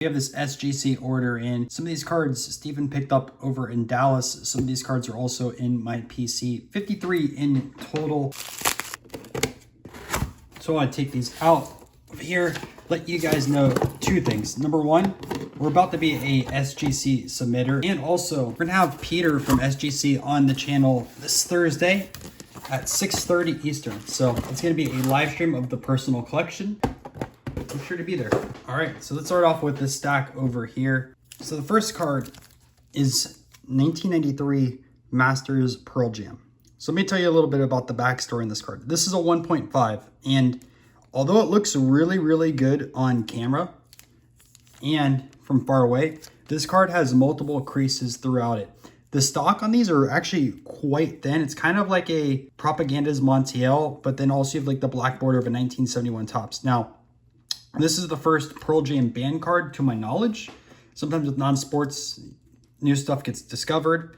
We have this SGC order in. Some of these cards Stephen picked up over in Dallas. Some of these cards are also in my PC. 53 in total. So I want to take these out of here, let you guys know two things. Number one, we're about to be a SGC submitter. And also, we're going to have Peter from SGC on the channel this Thursday at 6:30 Eastern. So it's going to be a live stream of the personal collection. I'm sure to be there. All right, so let's start off with this stack over here. So the first card is 1993 Masters Pearl Jam. So let me tell you a little bit about the backstory in this card. This is a 1.5, and although it looks really, really good on camera and from far away, this card has multiple creases throughout it. The stock on these are actually quite thin. It's kind of like a Propaganda's Montiel, but then also you have like the black border of a 1971 Topps. Now, this is the first Pearl Jam band card to my knowledge. Sometimes with non-sports, new stuff gets discovered,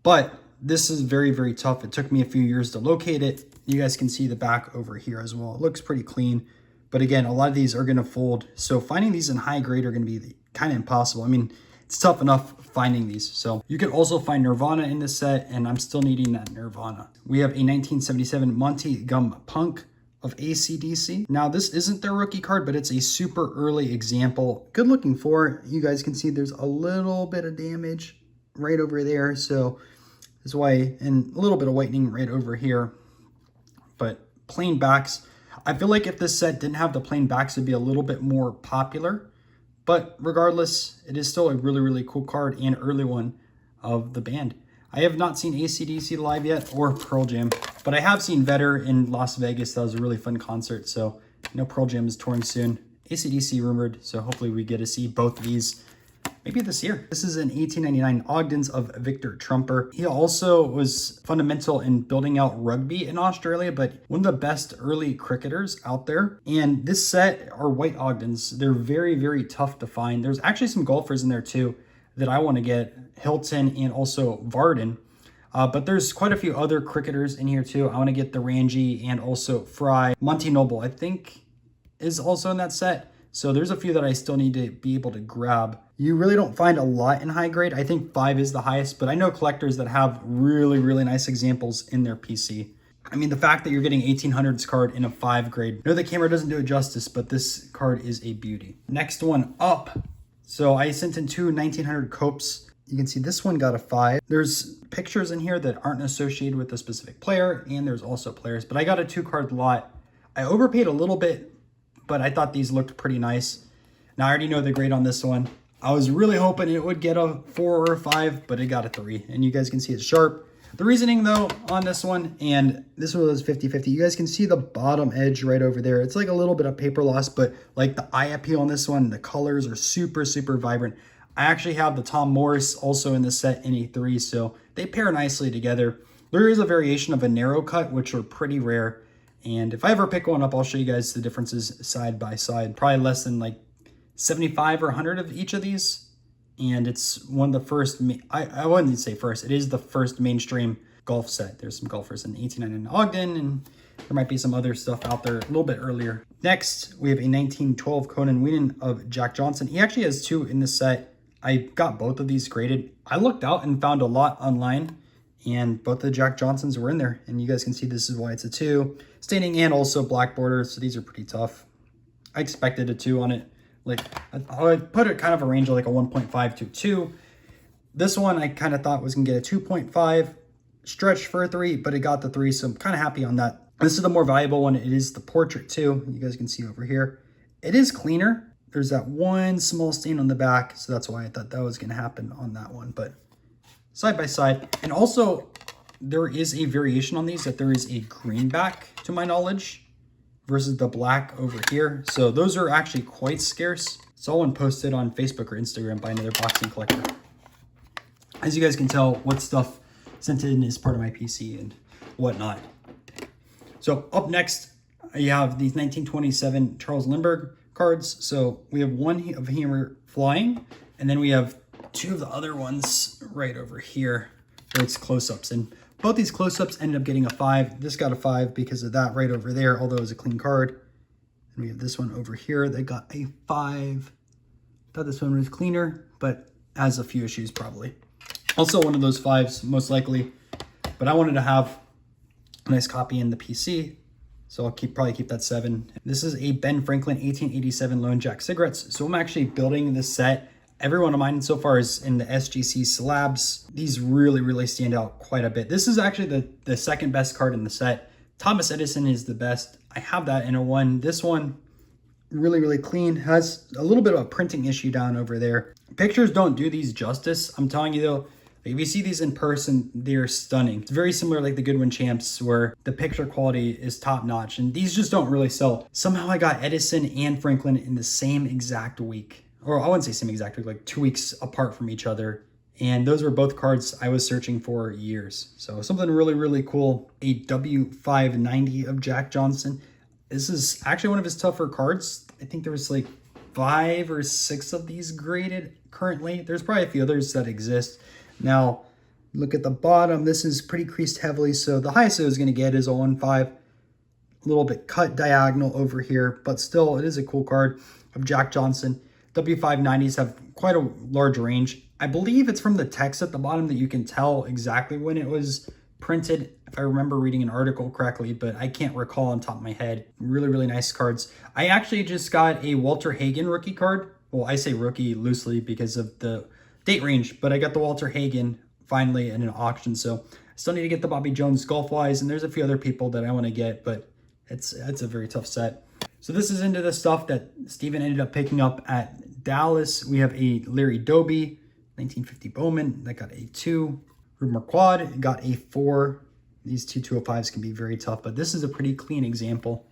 but this is very, very tough. It took me a few years to locate it. You guys can see the back over here as well. It looks pretty clean, but again, a lot of these are gonna fold. So finding these in high grade are gonna be kind of impossible. I mean, it's tough enough finding these. So you can also find Nirvana in this set, and I'm still needing that Nirvana. We have a 1977 Monty Gum Punk of AC/DC. Now this isn't their rookie card, but it's a super early example. Good looking for. You guys can see there's a little bit of damage right over there. So that's why, and a little bit of whitening right over here, but plain backs. I feel like if this set didn't have the plain backs, it'd be a little bit more popular, but regardless, it is still a really, really cool card and early one of the band. I have not seen AC/DC live yet or Pearl Jam, but I have seen Vedder in Las Vegas. That was a really fun concert. So I know Pearl Jam is touring soon. AC/DC rumored, so hopefully we get to see both of these maybe this year. This is an 1899 Ogdens of Victor Trumper. He also was fundamental in building out rugby in Australia, but one of the best early cricketers out there. And this set are white Ogdens. They're very, very tough to find. There's actually some golfers in there too that I want to get, Hilton and also Varden. But there's quite a few other cricketers in here too. I want to get the Ranji and also Fry. Monty Noble, I think, is also in that set. So there's a few that I still need to be able to grab. You really don't find a lot in high grade. I think 5 is the highest, but I know collectors that have really, really nice examples in their PC. I mean, the fact that you're getting 1800s card in a 5 grade. I know the camera doesn't do it justice, but this card is a beauty. Next one up. So I sent in 2 1900 Copes. You can see this one got a 5. There's pictures in here that aren't associated with a specific player, and there's also players, but I got a 2-card lot. I overpaid a little bit, but I thought these looked pretty nice. Now I already know the grade on this one. I was really hoping it would get a 4 or a 5, but it got a 3, and you guys can see it's sharp. The reasoning though on this one, and this one was 50-50, you guys can see the bottom edge right over there. It's like a little bit of paper loss, but like the eye appeal on this one, the colors are super, super vibrant. I actually have the Tom Morris also in the set in a 3, so they pair nicely together. There is a variation of a narrow cut, which are pretty rare. And if I ever pick one up, I'll show you guys the differences side by side. Probably less than like 75 or 100 of each of these. And it's one of the first, I wouldn't say first, it is the first mainstream golf set. There's some golfers in 1899 Ogden, and there might be some other stuff out there a little bit earlier. Next, we have a 1912 Conan Wheaton of Jack Johnson. He actually has 2 in the set. I got both of these graded. I looked out and found a lot online, and both the Jack Johnsons were in there. And you guys can see this is why it's a 2. Staining and also black border, so these are pretty tough. I expected a 2 on it. Like, I would put it kind of a range of like a 1.5 to 2. This one I kind of thought was going to get a 2.5, stretched for a 3, but it got the 3, so I'm kind of happy on that. This is the more valuable one. It is the portrait too. You guys can see over here. It is cleaner. There's that one small stain on the back, so that's why I thought that was going to happen on that one. But side by side, and also there is a variation on these that there is a greenback to my knowledge versus the black over here. So those are actually quite scarce. Saw one posted on Facebook or Instagram by another boxing collector. As you guys can tell, what stuff sent in is part of my PC and whatnot. So up next, you have these 1927 Charles Lindbergh cards. So we have one of him flying, and then we have 2 of the other ones right over here where it's close-ups. And both these close-ups ended up getting a 5. This got a 5 because of that right over there, although it was a clean card. And we have this one over here that got a 5. Thought this one was cleaner, but has a few issues probably. Also one of those 5s, most likely. But I wanted to have a nice copy in the PC, so I'll probably keep that 7. This is a Ben Franklin 1887 Lone Jack cigarettes. So I'm actually building this set. Every one of mine so far is in the SGC slabs. These really stand out quite a bit. This is actually the second best card in the set. Thomas Edison is the best. I have that in a 1. This one, really clean. Has a little bit of a printing issue down over there. Pictures don't do these justice. I'm telling you though, if you see these in person, they're stunning. It's very similar like the Goodwin Champs where the picture quality is top notch, and these just don't really sell. Somehow I got Edison and Franklin in the same exact week. Or I wouldn't say same exact week, like 2 weeks apart from each other. And those were both cards I was searching for years. So something really cool. A W590 of Jack Johnson. This is actually one of his tougher cards. I think there was like 5 or 6 of these graded currently. There's probably a few others that exist. Now, look at the bottom. This is pretty creased heavily, so the highest it was going to get is a 1.5. A little bit cut diagonal over here, but still, it is a cool card of Jack Johnson. W590s have quite a large range. I believe it's from the text at the bottom that you can tell exactly when it was printed, if I remember reading an article correctly, but I can't recall on top of my head. Really nice cards. I actually just got a Walter Hagen rookie card. Well, I say rookie loosely because of the date range, but I got the Walter Hagen finally in an auction, so I still need to get the Bobby Jones Golf Wise, and there's a few other people that I want to get, but it's a very tough set. So this is into the stuff that Steven ended up picking up at Dallas. We have a Larry Doby 1950 Bowman that got a 2. Rumor Quad got a 4. These two 205s can be very tough, but this is a pretty clean example.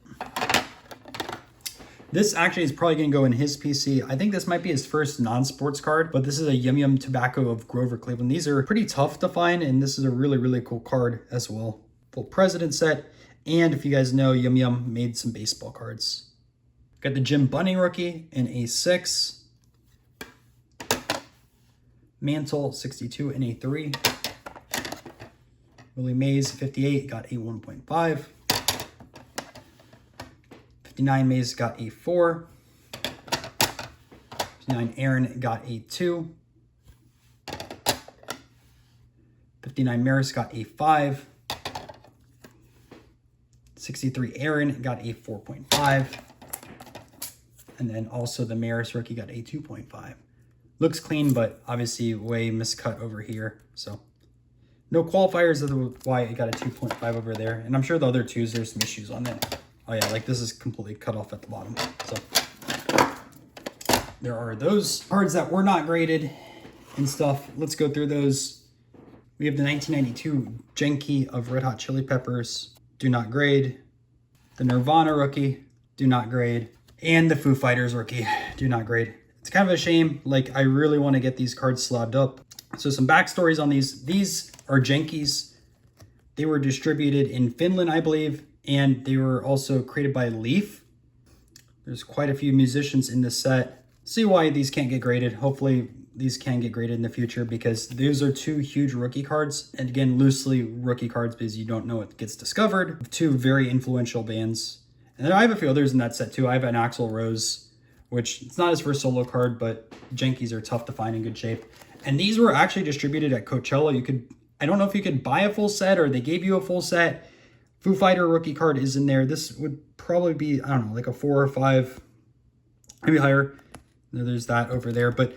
This actually is probably going to go in his PC. I think this might be his first non-sports card, but this is a Yum Yum Tobacco of Grover Cleveland. These are pretty tough to find, and this is a really cool card as well. Full President set, and if you guys know, Yum Yum made some baseball cards. Got the Jim Bunning rookie in a 6. Mantle 62 in a 3. Willie Mays 58 got a 1.5. 59 Mays got a 4. 59 Aaron got a 2. 59 Maris got a 5. 63 Aaron got a 4.5. And then also the Maris rookie got a 2.5. Looks clean, but obviously way miscut over here. So no qualifiers of why it got a 2.5 over there. And I'm sure the other 2s, there's some issues on it. Oh yeah, like this is completely cut off at the bottom. So there are those cards that were not graded and stuff. Let's go through those. We have the 1992 Genki of Red Hot Chili Peppers, do not grade. The Nirvana rookie, do not grade. And the Foo Fighters rookie, do not grade. It's kind of a shame. Like, I really want to get these cards slabbed up. So some backstories on these. These are Genkis. They were distributed in Finland, I believe, and they were also created by Leaf. There's quite a few musicians in this set. See why these can't get graded. Hopefully these can get graded in the future because those are 2 huge rookie cards. And again, loosely rookie cards because you don't know what gets discovered. 2 very influential bands. And then I have a few others in that set too. I have an Axl Rose, which it's not his first solo card, but Genkis are tough to find in good shape. And these were actually distributed at Coachella. You could, I don't know if you could buy a full set or they gave you a full set. Foo Fighter rookie card is in there. This would probably be, I don't know, like a 4 or 5, maybe higher. There's that over there. But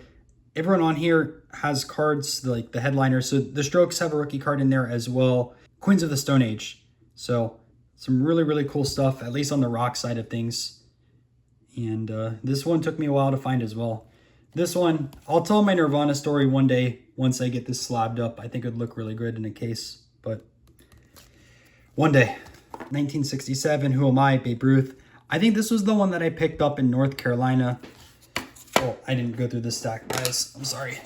everyone on here has cards, like the headliners. So the Strokes have a rookie card in there as well. Queens of the Stone Age. So some really cool stuff, at least on the rock side of things. And this one took me a while to find as well. This one, I'll tell my Nirvana story one day once I get this slabbed up. I think it would look really good in a case, but one day. 1967, Who Am I? Babe Ruth. I think this was the one that I picked up in North Carolina. Oh, I didn't go through this stack, guys. I'm sorry.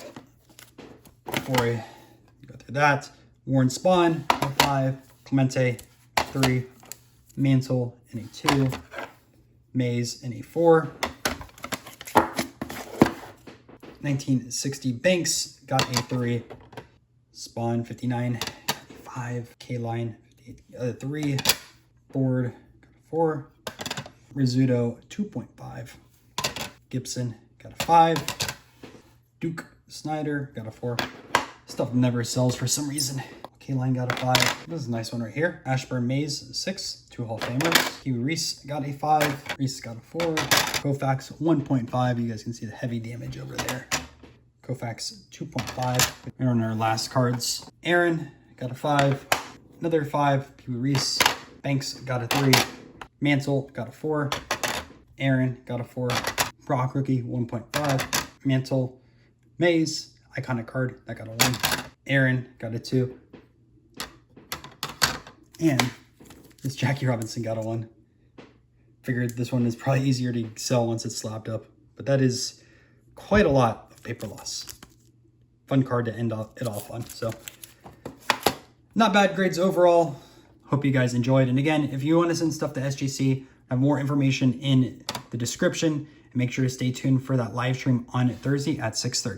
Before I go through that, Warren Spahn, 5, Clemente, 3, Mantle, in a 2, Mays, in a 4. 1960 Banks got a 3. Spawn 59, 5. K-Line 3. Ford 4. Rizzuto 2.5. Gibson got a 5. Duke Snyder got a 4. Stuff never sells for some reason. K-Line got a 5. This is a nice one right here. Ashburn Mays, 6. 2 Hall of Famers. Huey Reese got a 5. Reese got a 4. Koufax, 1.5. You guys can see the heavy damage over there. Koufax, 2.5. We're on our last cards. Aaron got a 5. Another 5. Huey Reese. Banks got a 3. Mansell got a 4. Aaron got a 4. Brock rookie, 1.5. Mansell. Mays, iconic card, that got a 1. Aaron got a 2. And this Jackie Robinson got a 1. Figured this one is probably easier to sell once it's slapped up. But that is quite a lot of paper loss. Fun card to end it off on. So, not bad grades overall. Hope you guys enjoyed. And again, if you want to send stuff to SGC, I have more information in the description. And make sure to stay tuned for that live stream on Thursday at 6:30.